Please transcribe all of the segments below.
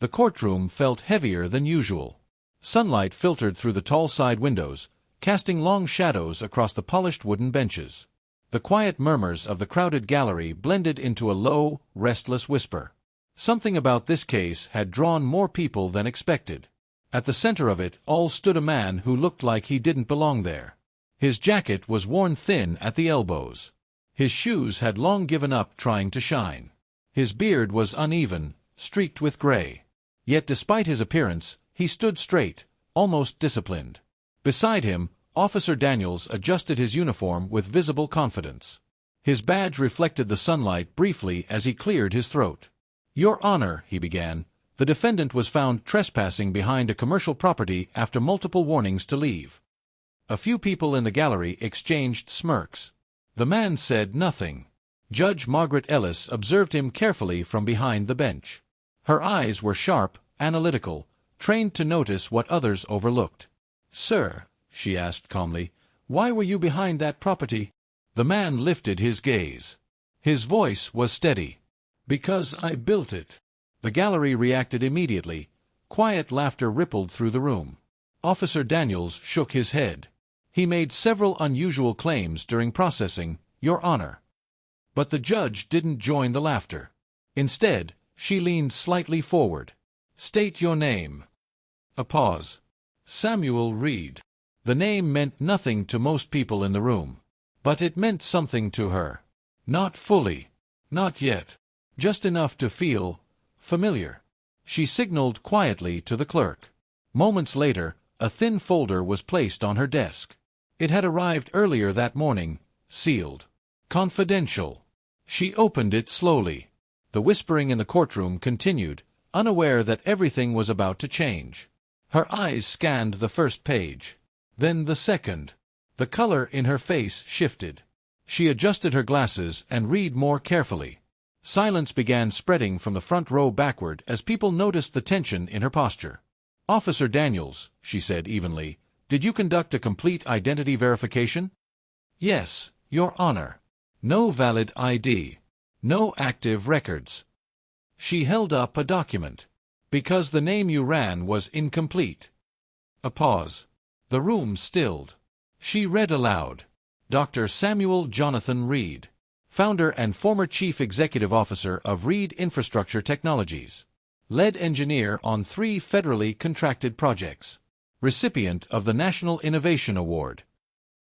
The courtroom felt heavier than usual. Sunlight filtered through the tall side windows, casting long shadows across the polished wooden benches. The quiet murmurs of the crowded gallery blended into a low, restless whisper. Something about this case had drawn more people than expected. At the center of it all stood a man who looked like he didn't belong there. His jacket was worn thin at the elbows. His shoes had long given up trying to shine. His beard was uneven, streaked with gray. Yet despite his appearance, he stood straight, almost disciplined. Beside him, Officer Daniels adjusted his uniform with visible confidence. His badge reflected the sunlight briefly as he cleared his throat. "Your Honor," he began, "the defendant was found trespassing behind a commercial property after multiple warnings to leave." A few people in the gallery exchanged smirks. The man said nothing. Judge Margaret Ellis observed him carefully from behind the bench. Her eyes were sharp, analytical, trained to notice what others overlooked. "Sir," she asked calmly, "why were you behind that property?" The man lifted his gaze. His voice was steady. "Because I built it." The gallery reacted immediately. Quiet laughter rippled through the room. Officer Daniels shook his head. "He made several unusual claims during processing, Your Honor." But the judge didn't join the laughter. Instead, she leaned slightly forward. "State your name." A pause. "Samuel Reed." The name meant nothing to most people in the room. But it meant something to her. Not fully. Not yet. Just enough to feel familiar. She signaled quietly to the clerk. Moments later, a thin folder was placed on her desk. It had arrived earlier that morning, sealed. Confidential. She opened it slowly. The whispering in the courtroom continued, unaware that everything was about to change. Her eyes scanned the first page. Then the second. The color in her face shifted. She adjusted her glasses and read more carefully. Silence began spreading from the front row backward as people noticed the tension in her posture. "Officer Daniels," she said evenly, "did you conduct a complete identity verification?" "Yes, Your Honor." "No valid ID. No active records." She held up a document. "Because the name you ran was incomplete." A pause. The room stilled. She read aloud. "Dr. Samuel Jonathan Reed, founder and former Chief Executive Officer of Reed Infrastructure Technologies. Lead engineer on 3 federally contracted projects. Recipient of the National Innovation Award."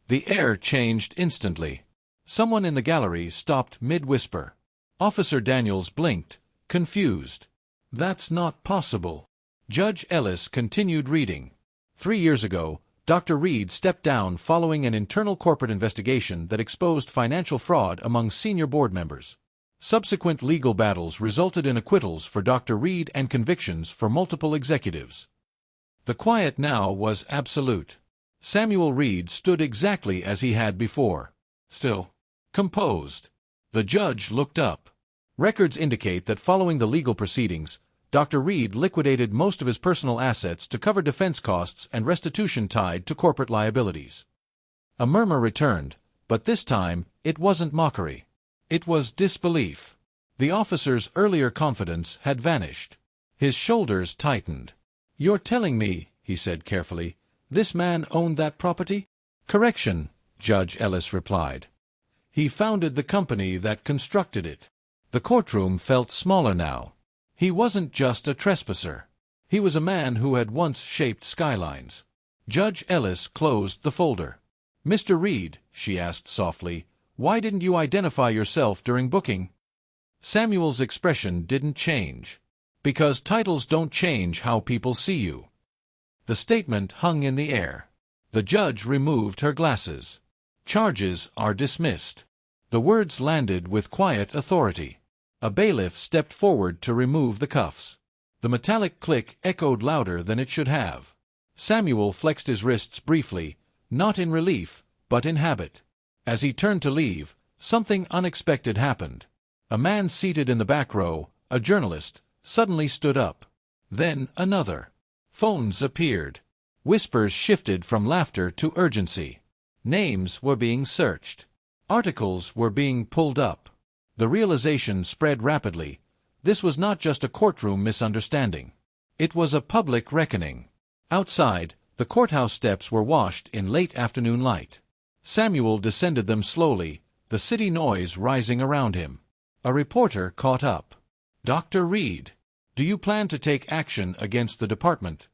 The air changed instantly. Someone in the gallery stopped mid-whisper. Officer Daniels blinked, confused. "That's not possible." Judge Ellis continued reading. 3 years ago, Dr. Reed stepped down following an internal corporate investigation that exposed financial fraud among senior board members. Subsequent legal battles resulted in acquittals for Dr. Reed and convictions for multiple executives. The quiet now was absolute. Samuel Reed stood exactly as he had before. Still. Composed. The judge looked up. Records indicate that following the legal proceedings, Dr. Reed liquidated most of his personal assets to cover defense costs and restitution tied to corporate liabilities. A murmur returned, but this time, it wasn't mockery. It was disbelief. The officer's earlier confidence had vanished. His shoulders tightened. "You're telling me," he said carefully, "this man owned that property?" "Correction," Judge Ellis replied. "He founded the company that constructed it." The courtroom felt smaller now. He wasn't just a trespasser. He was a man who had once shaped skylines. Judge Ellis closed the folder. "Mr. Reed," she asked softly, "why didn't you identify yourself during booking?" Samuel's expression didn't change. "Because titles don't change how people see you." The statement hung in the air. The judge removed her glasses. "Charges are dismissed." The words landed with quiet authority. A bailiff stepped forward to remove the cuffs. The metallic click echoed louder than it should have. Samuel flexed his wrists briefly, not in relief, but in habit. As he turned to leave, something unexpected happened. A man seated in the back row, a journalist, suddenly stood up. Then another. Phones appeared. Whispers shifted from laughter to urgency. Names were being searched. Articles were being pulled up. The realization spread rapidly. This was not just a courtroom misunderstanding. It was a public reckoning. Outside, the courthouse steps were washed in late afternoon light. Samuel descended them slowly, the city noise rising around him. A reporter caught up. "Dr. Reed, do you plan to take action against the department?"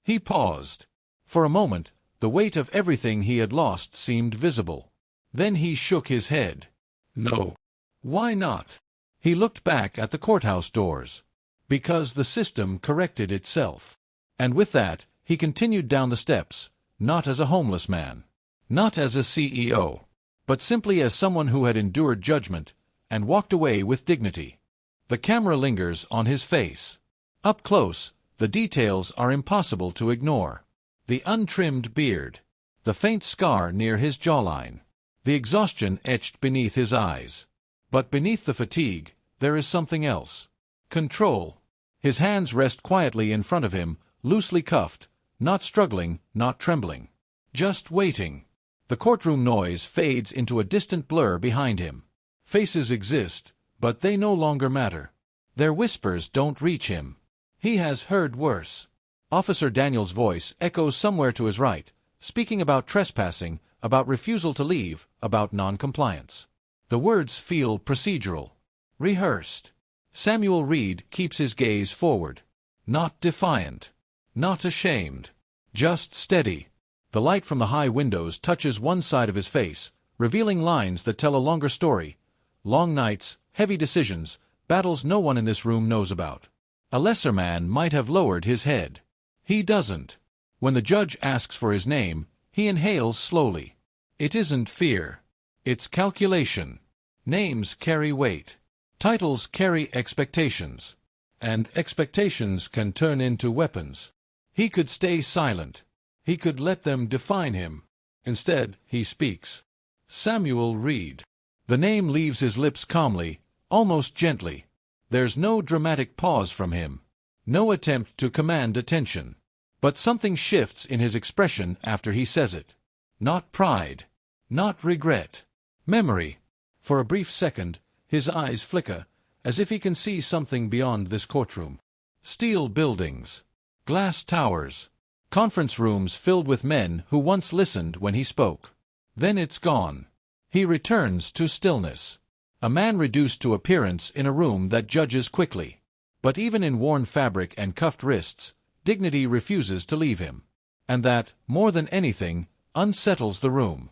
He paused. For a moment, the weight of everything he had lost seemed visible. Then he shook his head. "No." "Why not?" He looked back at the courthouse doors. "Because the system corrected itself." And with that, he continued down the steps, not as a homeless man, not as a CEO, but simply as someone who had endured judgment and walked away with dignity. The camera lingers on his face. Up close, the details are impossible to ignore. The untrimmed beard, the faint scar near his jawline, the exhaustion etched beneath his eyes. But beneath the fatigue, there is something else. Control. His hands rest quietly in front of him, loosely cuffed, not struggling, not trembling. Just waiting. The courtroom noise fades into a distant blur behind him. Faces exist, but they no longer matter. Their whispers don't reach him. He has heard worse. Officer Daniel's voice echoes somewhere to his right, speaking about trespassing, about refusal to leave, about non-compliance. The words feel procedural, rehearsed. Samuel Reed keeps his gaze forward. Not defiant. Not ashamed. Just steady. The light from the high windows touches one side of his face, revealing lines that tell a longer story. Long nights, heavy decisions, battles no one in this room knows about. A lesser man might have lowered his head. He doesn't. When the judge asks for his name, he inhales slowly. It isn't fear. It's calculation. Names carry weight. Titles carry expectations. And expectations can turn into weapons. He could stay silent. He could let them define him. Instead, he speaks. Samuel Reed. The name leaves his lips calmly, almost gently. There's no dramatic pause from him. No attempt to command attention. But something shifts in his expression after he says it. Not pride. Not regret. Memory. For a brief second, his eyes flicker, as if he can see something beyond this courtroom. Steel buildings. Glass towers. Conference rooms filled with men who once listened when he spoke. Then it's gone. He returns to stillness. A man reduced to appearance in a room that judges quickly. But even in worn fabric and cuffed wrists, dignity refuses to leave him. And that, more than anything, unsettles the room.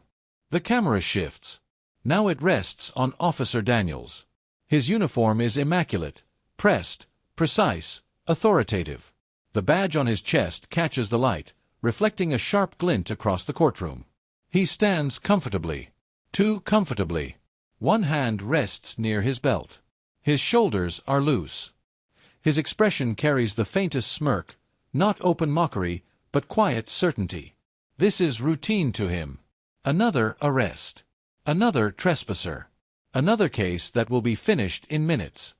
The camera shifts. Now it rests on Officer Daniels. His uniform is immaculate, pressed, precise, authoritative. The badge on his chest catches the light, reflecting a sharp glint across the courtroom. He stands comfortably. Too comfortably. One hand rests near his belt. His shoulders are loose. His expression carries the faintest smirk, not open mockery, but quiet certainty. This is routine to him. Another arrest. Another trespasser. Another case that will be finished in minutes.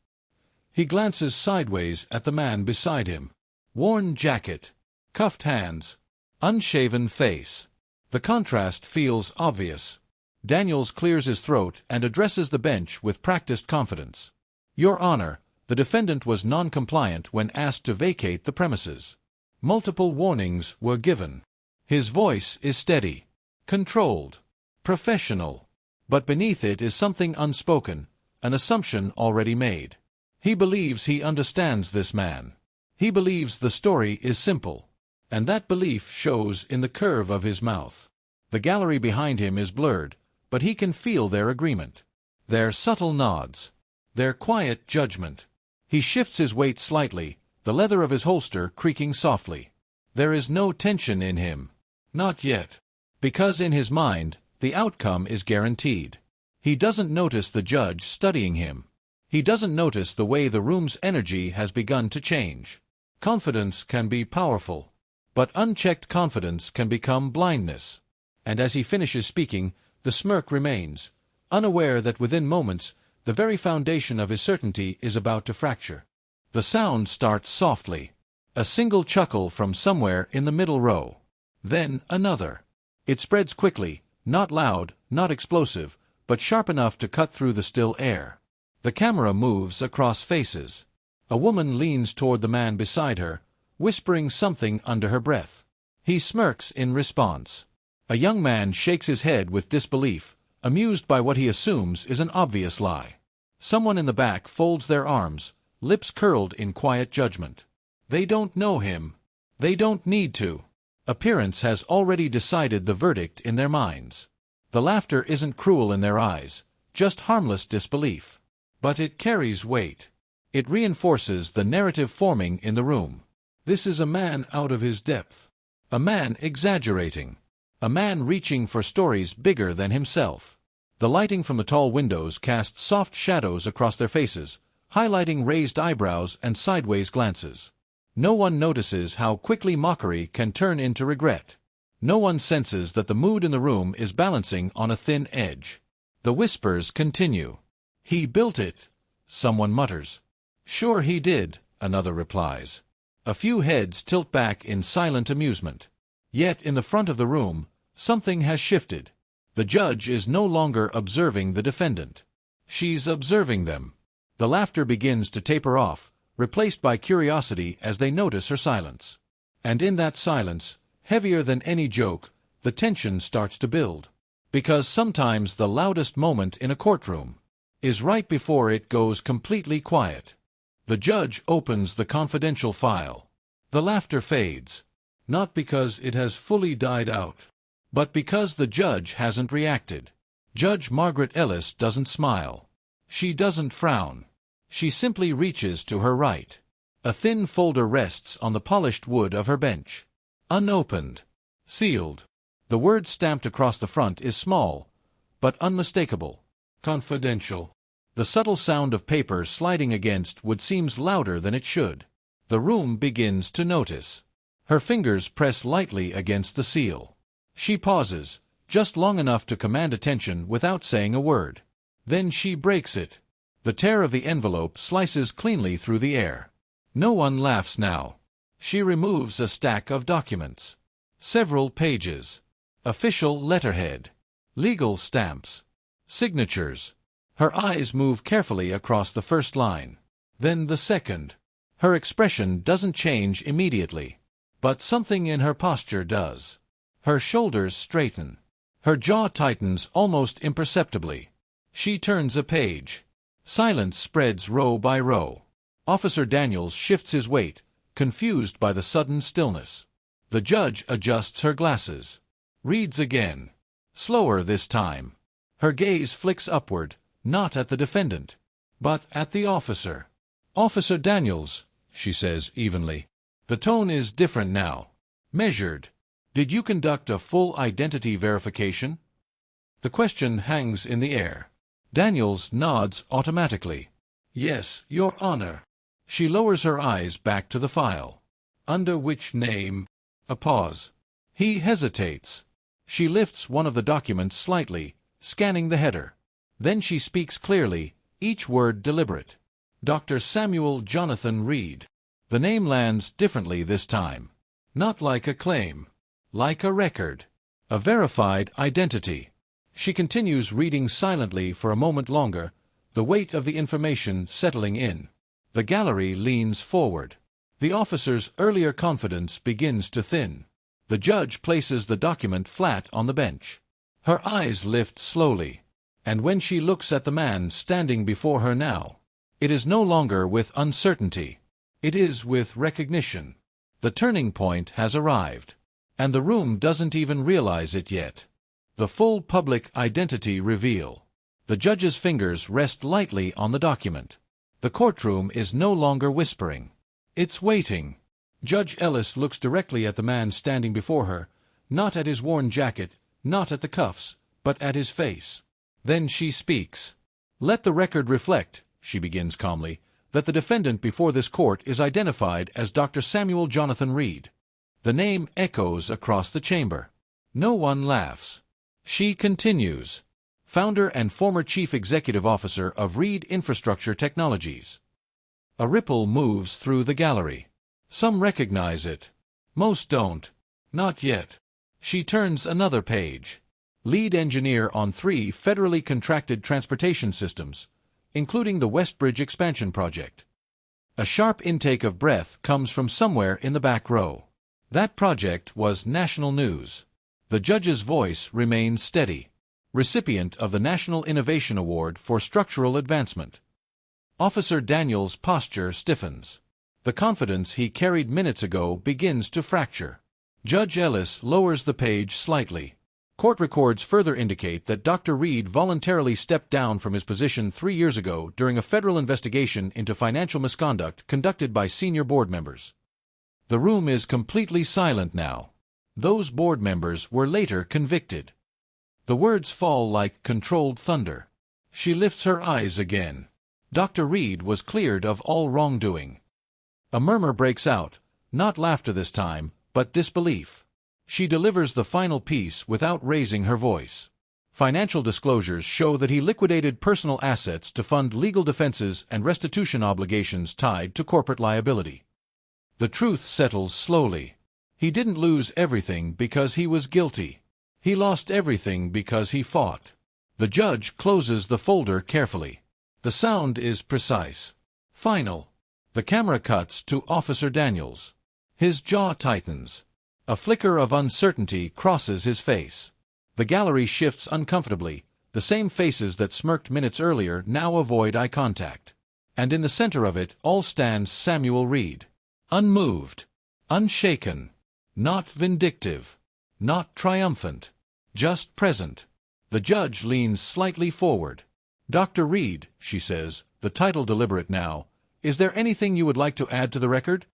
He glances sideways at the man beside him. Worn jacket. Cuffed hands. Unshaven face. The contrast feels obvious. Daniels clears his throat and addresses the bench with practiced confidence. Your Honor, the defendant was non-compliant when asked to vacate the premises. Multiple warnings were given. His voice is steady, controlled, professional. But beneath it is something unspoken, an assumption already made. He believes he understands this man. He believes the story is simple. And that belief shows in the curve of his mouth. The gallery behind him is blurred, but he can feel their agreement. Their subtle nods. Their quiet judgment. He shifts his weight slightly, the leather of his holster creaking softly. There is no tension in him. Not yet. Because in his mind, the outcome is guaranteed. He doesn't notice the judge studying him. He doesn't notice the way the room's energy has begun to change. Confidence can be powerful, but unchecked confidence can become blindness. And as he finishes speaking, the smirk remains, unaware that within moments, the very foundation of his certainty is about to fracture. The sound starts softly. A single chuckle from somewhere in the middle row. Then another. It spreads quickly, not loud, not explosive, but sharp enough to cut through the still air. The camera moves across faces. A woman leans toward the man beside her, whispering something under her breath. He smirks in response. A young man shakes his head with disbelief, amused by what he assumes is an obvious lie. Someone in the back folds their arms, lips curled in quiet judgment. They don't know him. They don't need to. Appearance has already decided the verdict in their minds. The laughter isn't cruel in their eyes, just harmless disbelief. But it carries weight. It reinforces the narrative forming in the room. This is a man out of his depth. A man exaggerating. A man reaching for stories bigger than himself. The lighting from the tall windows casts soft shadows across their faces, highlighting raised eyebrows and sideways glances. No one notices how quickly mockery can turn into regret. No one senses that the mood in the room is balancing on a thin edge. The whispers continue. "He built it," someone mutters. "Sure he did," another replies. A few heads tilt back in silent amusement. Yet in the front of the room, something has shifted. The judge is no longer observing the defendant. She's observing them. The laughter begins to taper off, replaced by curiosity as they notice her silence. And in that silence, heavier than any joke, the tension starts to build. Because sometimes the loudest moment in a courtroom is right before it goes completely quiet. The judge opens the confidential file. The laughter fades, not because it has fully died out, but because the judge hasn't reacted. Judge Margaret Ellis doesn't smile. She doesn't frown. She simply reaches to her right. A thin folder rests on the polished wood of her bench. Unopened. Sealed. The word stamped across the front is small, but unmistakable. Confidential. The subtle sound of paper sliding against wood seems louder than it should. The room begins to notice. Her fingers press lightly against the seal. She pauses, just long enough to command attention without saying a word. Then she breaks it. The tear of the envelope slices cleanly through the air. No one laughs now. She removes a stack of documents. Several pages. Official letterhead. Legal stamps. Signatures. Her eyes move carefully across the first line. Then the second. Her expression doesn't change immediately. But something in her posture does. Her shoulders straighten. Her jaw tightens almost imperceptibly. She turns a page. Silence spreads row by row. Officer Daniels shifts his weight, confused by the sudden stillness. The judge adjusts her glasses. Reads again. Slower this time. Her gaze flicks upward, not at the defendant, but at the officer. "Officer Daniels," she says evenly. The tone is different now. Measured. "Did you conduct a full identity verification?" The question hangs in the air. Daniels nods automatically. "Yes, Your Honor." She lowers her eyes back to the file. "Under which name?" A pause. He hesitates. She lifts one of the documents slightly, scanning the header. Then she speaks clearly, each word deliberate. "Dr. Samuel Jonathan Reed." The name lands differently this time. Not like a claim. Like a record. A verified identity. She continues reading silently for a moment longer, the weight of the information settling in. The gallery leans forward. The officer's earlier confidence begins to thin. The judge places the document flat on the bench. Her eyes lift slowly. And when she looks at the man standing before her now, it is no longer with uncertainty. It is with recognition. The turning point has arrived. And the room doesn't even realize it yet. The full public identity reveal. The judge's fingers rest lightly on the document. The courtroom is no longer whispering. It's waiting. Judge Ellis looks directly at the man standing before her, not at his worn jacket, not at the cuffs, but at his face. Then she speaks. "Let the record reflect," she begins calmly, "that the defendant before this court is identified as Dr. Samuel Jonathan Reed." The name echoes across the chamber. No one laughs. She continues. "Founder and former Chief Executive Officer of Reed Infrastructure Technologies." A ripple moves through the gallery. Some recognize it. Most don't. Not yet. She turns another page. Lead engineer on 3 federally contracted transportation systems, including the West Bridge expansion project. A sharp intake of breath comes from somewhere in the back row. That project was national news. The judge's voice remains steady. Recipient of the National Innovation Award for Structural Advancement. Officer Daniels' posture stiffens. The confidence he carried minutes ago begins to fracture. Judge Ellis lowers the page slightly. Court records further indicate that Dr. Reed voluntarily stepped down from his position 3 years ago during a federal investigation into financial misconduct conducted by senior board members. The room is completely silent now. Those board members were later convicted. The words fall like controlled thunder. She lifts her eyes again. Dr. Reed was cleared of all wrongdoing. A murmur breaks out, not laughter this time, but disbelief. She delivers the final piece without raising her voice. Financial disclosures show that he liquidated personal assets to fund legal defenses and restitution obligations tied to corporate liability. The truth settles slowly. He didn't lose everything because he was guilty. He lost everything because he fought. The judge closes the folder carefully. The sound is precise. Final. The camera cuts to Officer Daniels. His jaw tightens. A flicker of uncertainty crosses his face. The gallery shifts uncomfortably. The same faces that smirked minutes earlier now avoid eye contact. And in the center of it all stands Samuel Reed. Unmoved. Unshaken. Not vindictive. Not triumphant. Just present. The judge leans slightly forward. "Dr. Reed," she says, the title deliberate now, "is there anything you would like to add to the record?"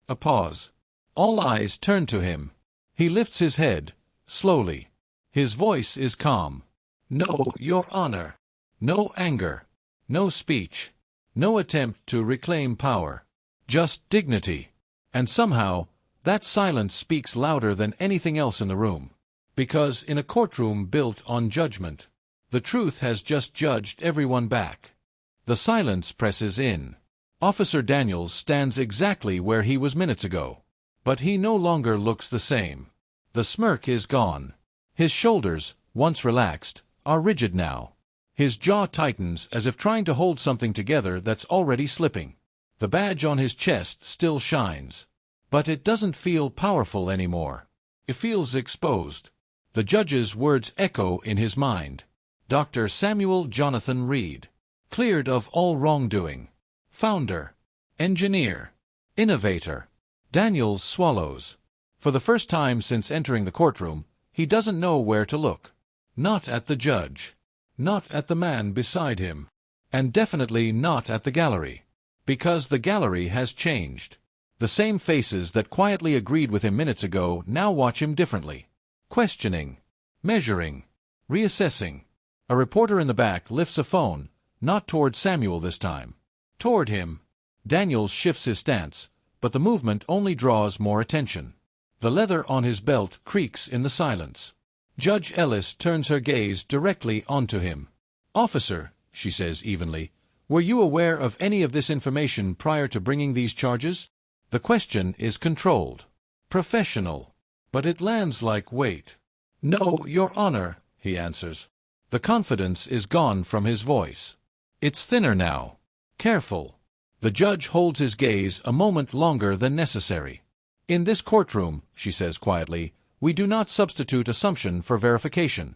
A pause. All eyes turn to him. He lifts his head, slowly. His voice is calm. "No, Your Honor. No anger. No speech. No attempt to reclaim power. Just dignity." And somehow, that silence speaks louder than anything else in the room. Because in a courtroom built on judgment, the truth has just judged everyone back. The silence presses in. Officer Daniels stands exactly where he was minutes ago. But he no longer looks the same. The smirk is gone. His shoulders, once relaxed, are rigid now. His jaw tightens as if trying to hold something together that's already slipping. The badge on his chest still shines. But it doesn't feel powerful anymore. It feels exposed. The judge's words echo in his mind. Dr. Samuel Jonathan Reed. Cleared of all wrongdoing. Founder. Engineer. Innovator. Daniels swallows. For the first time since entering the courtroom, he doesn't know where to look. Not at the judge. Not at the man beside him. And definitely not at the gallery. Because the gallery has changed. The same faces that quietly agreed with him minutes ago now watch him differently. Questioning. Measuring. Reassessing. A reporter in the back lifts a phone, not toward Samuel this time. Toward him. Daniels shifts his stance, but the movement only draws more attention. The leather on his belt creaks in the silence. Judge Ellis turns her gaze directly onto him. "Officer," she says evenly, "were you aware of any of this information prior to bringing these charges?" The question is controlled. Professional. But it lands like weight. "No, Your Honor," he answers. The confidence is gone from his voice. It's thinner now. Careful. The judge holds his gaze a moment longer than necessary. "In this courtroom," she says quietly, "we do not substitute assumption for verification."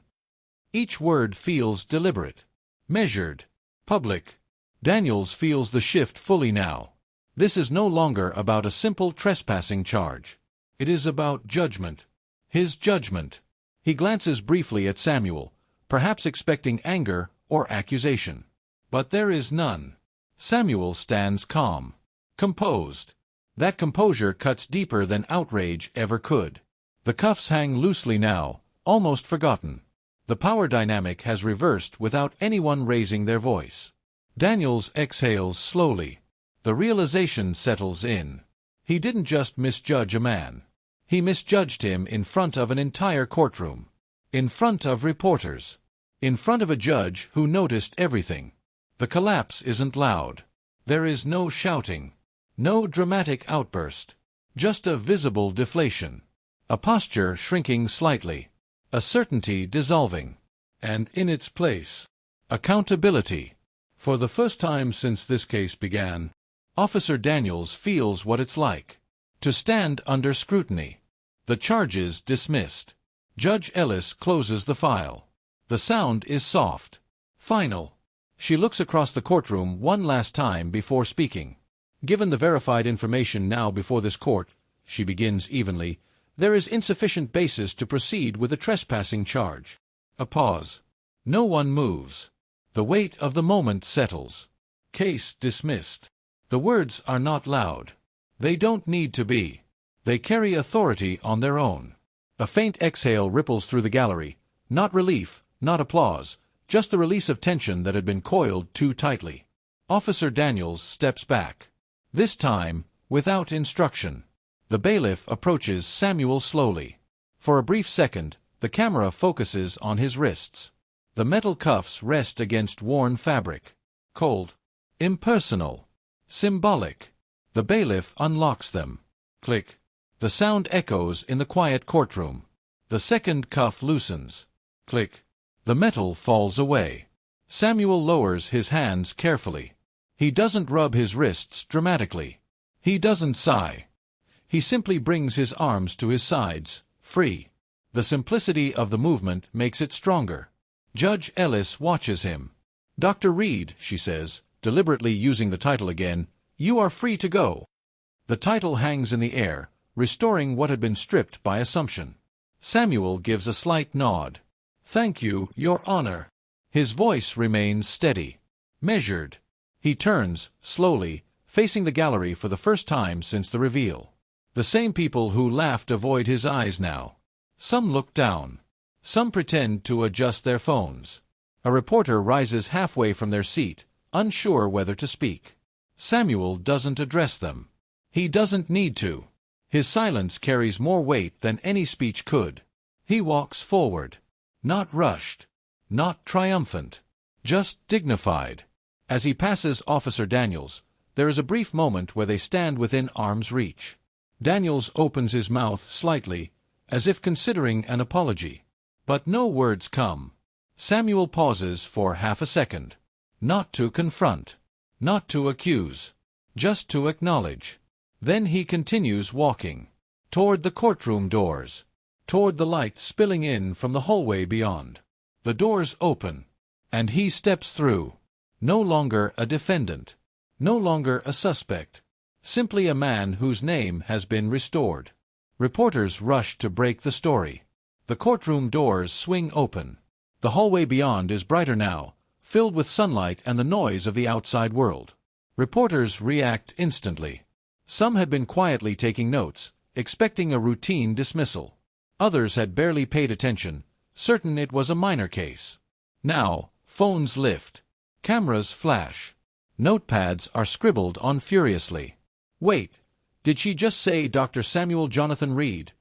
Each word feels deliberate, measured, public. Daniels feels the shift fully now. This is no longer about a simple trespassing charge. It is about judgment. His judgment. He glances briefly at Samuel, perhaps expecting anger or accusation. But there is none. Samuel stands calm, composed. That composure cuts deeper than outrage ever could. The cuffs hang loosely now, almost forgotten. The power dynamic has reversed without anyone raising their voice. Daniels exhales slowly. The realization settles in. He didn't just misjudge a man. He misjudged him in front of an entire courtroom. In front of reporters. In front of a judge who noticed everything. The collapse isn't loud. There is no shouting. No dramatic outburst. Just a visible deflation. A posture shrinking slightly. A certainty dissolving. And in its place, accountability. For the first time since this case began, Officer Daniels feels what it's like to stand under scrutiny. The charges dismissed. Judge Ellis closes the file. The sound is soft. Final. She looks across the courtroom one last time before speaking. Given the verified information now before this court, she begins evenly, there is insufficient basis to proceed with a trespassing charge. A pause. No one moves. The weight of the moment settles. Case dismissed. The words are not loud. They don't need to be. They carry authority on their own. A faint exhale ripples through the gallery. Not relief, not applause, just the release of tension that had been coiled too tightly. Officer Daniels steps back. This time, without instruction. The bailiff approaches Samuel slowly. For a brief second, the camera focuses on his wrists. The metal cuffs rest against worn fabric. Cold. Impersonal. Symbolic. The bailiff unlocks them. Click. The sound echoes in the quiet courtroom. The second cuff loosens. Click. The metal falls away. Samuel lowers his hands carefully. He doesn't rub his wrists dramatically. He doesn't sigh. He simply brings his arms to his sides, free. The simplicity of the movement makes it stronger. Judge Ellis watches him. "Dr. Reed," she says, deliberately using the title again, "you are free to go." The title hangs in the air, restoring what had been stripped by assumption. Samuel gives a slight nod. "Thank you, Your Honor." His voice remains steady, measured. He turns, slowly, facing the gallery for the first time since the reveal. The same people who laughed avoid his eyes now. Some look down. Some pretend to adjust their phones. A reporter rises halfway from their seat, unsure whether to speak. Samuel doesn't address them. He doesn't need to. His silence carries more weight than any speech could. He walks forward. Not rushed. Not triumphant. Just dignified. As he passes Officer Daniels, there is a brief moment where they stand within arm's reach. Daniels opens his mouth slightly, as if considering an apology. But no words come. Samuel pauses for half a second. Not to confront. Not to accuse. Just to acknowledge. Then he continues walking. Toward the courtroom doors. Toward the light spilling in from the hallway beyond. The doors open. And he steps through. No longer a defendant. No longer a suspect. Simply a man whose name has been restored. Reporters rush to break the story. The courtroom doors swing open. The hallway beyond is brighter now, filled with sunlight and the noise of the outside world. Reporters react instantly. Some had been quietly taking notes, expecting a routine dismissal. Others had barely paid attention, certain it was a minor case. Now, phones lift. Cameras flash. Notepads are scribbled on furiously. "Wait, did she just say Dr. Samuel Jonathan Reed?"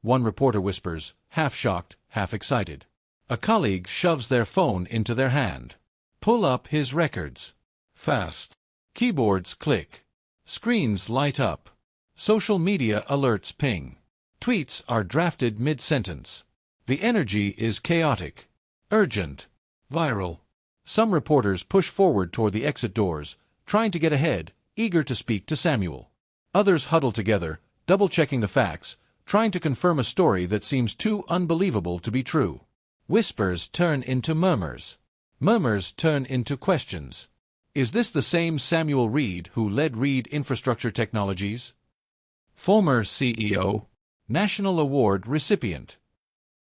One reporter whispers, half shocked, half excited. A colleague shoves their phone into their hand. "Pull up his records. Fast." Keyboards click. Screens light up. Social media alerts ping. Tweets are drafted mid-sentence. The energy is chaotic. Urgent. Viral. Some reporters push forward toward the exit doors, trying to get ahead, eager to speak to Samuel. Others huddle together, double-checking the facts, trying to confirm a story that seems too unbelievable to be true. Whispers turn into murmurs. Murmurs turn into questions. Is this the same Samuel Reed who led Reed Infrastructure Technologies? Former CEO. National Award recipient.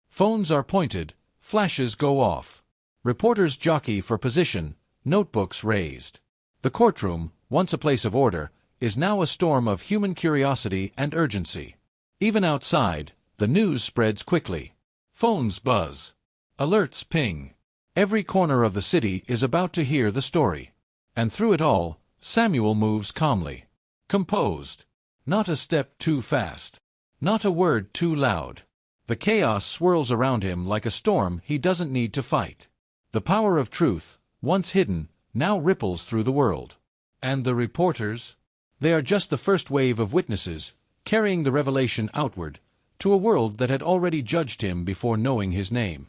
Phones are pointed, flashes go off. Reporters jockey for position, notebooks raised. The courtroom, once a place of order, is now a storm of human curiosity and urgency. Even outside, the news spreads quickly. Phones buzz. Alerts ping. Every corner of the city is about to hear the story. And through it all, Samuel moves calmly. Composed. Not a step too fast. Not a word too loud. The chaos swirls around him like a storm he doesn't need to fight. The power of truth, once hidden, now ripples through the world. And the reporters? They are just the first wave of witnesses, carrying the revelation outward, to a world that had already judged him before knowing his name.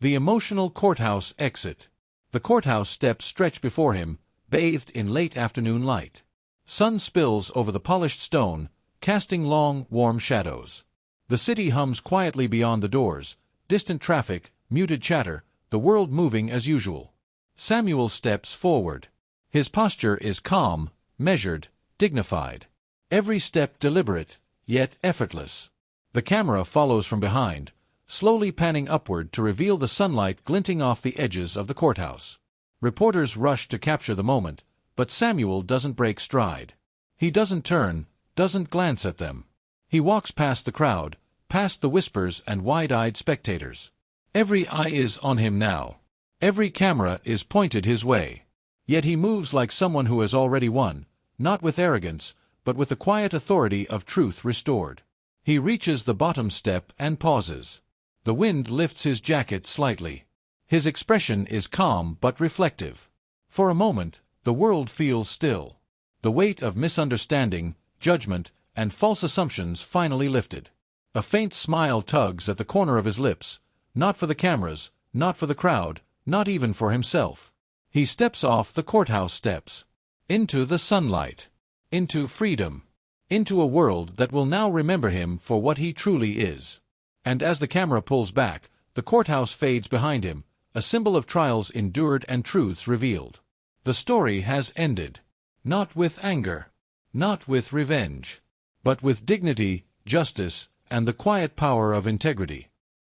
The emotional courthouse exit. The courthouse steps stretch before him, bathed in late afternoon light. Sun spills over the polished stone, casting long, warm shadows. The city hums quietly beyond the doors, distant traffic, muted chatter, the world moving as usual. Samuel steps forward. His posture is calm, measured, dignified. Every step deliberate, yet effortless. The camera follows from behind, slowly panning upward to reveal the sunlight glinting off the edges of the courthouse. Reporters rush to capture the moment, but Samuel doesn't break stride. He doesn't turn, doesn't glance at them. He walks past the crowd, past the whispers and wide-eyed spectators. Every eye is on him now. Every camera is pointed his way. Yet he moves like someone who has already won, not with arrogance, but with the quiet authority of truth restored. He reaches the bottom step and pauses. The wind lifts his jacket slightly. His expression is calm but reflective. For a moment, the world feels still. The weight of misunderstanding, judgment, and false assumptions finally lifted. A faint smile tugs at the corner of his lips, not for the cameras, not for the crowd, not even for himself. He steps off the courthouse steps. Into the sunlight. Into freedom. Into a world that will now remember him for what he truly is. And as the camera pulls back, the courthouse fades behind him, a symbol of trials endured and truths revealed. The story has ended. Not with anger. Not with revenge. But with dignity, justice, and the quiet power of integrity.